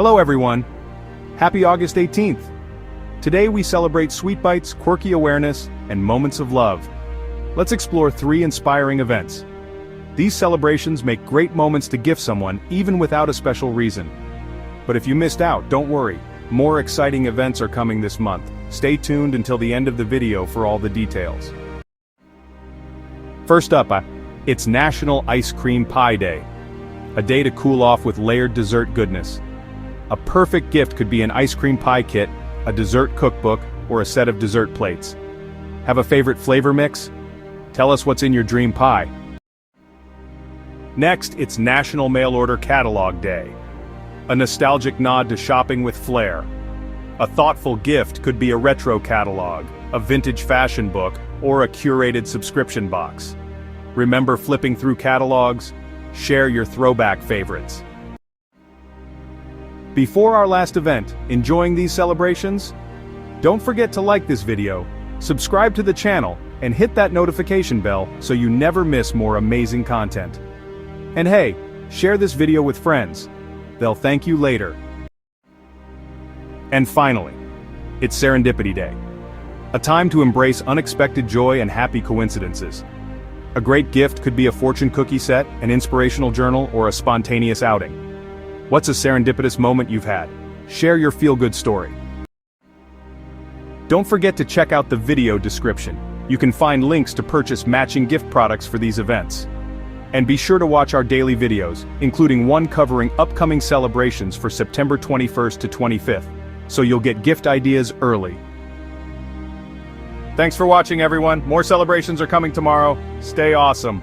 Hello everyone! Happy August 18th! Today we celebrate sweet bites, quirky awareness, and moments of love. Let's explore 3 inspiring events. These celebrations make great moments to gift someone even without a special reason. But if you missed out, don't worry. More exciting events are coming this month. Stay tuned until the end of the video for all the details. First up, it's National Ice Cream Pie Day. A day to cool off with layered dessert goodness. A perfect gift could be an ice cream pie kit, a dessert cookbook, or a set of dessert plates. Have a favorite flavor mix? Tell us what's in your dream pie. Next, it's National Mail Order Catalog Day. A nostalgic nod to shopping with flair. A thoughtful gift could be a retro catalog, a vintage fashion book, or a curated subscription box. Remember flipping through catalogs? Share your throwback favorites. Before our last event, enjoying these celebrations? Don't forget to like this video, subscribe to the channel, and hit that notification bell so you never miss more amazing content. And hey, share this video with friends. They'll thank you later. And finally, it's Serendipity Day. A time to embrace unexpected joy and happy coincidences. A great gift could be a fortune cookie set, an inspirational journal, or a spontaneous outing. What's a serendipitous moment you've had? Share your feel-good story. Don't forget to check out the video description. You can find links to purchase matching gift products for these events. And be sure to watch our daily videos, including one covering upcoming celebrations for September 21st to 25th, so you'll get gift ideas early. Thanks for watching everyone. More celebrations are coming tomorrow. Stay awesome.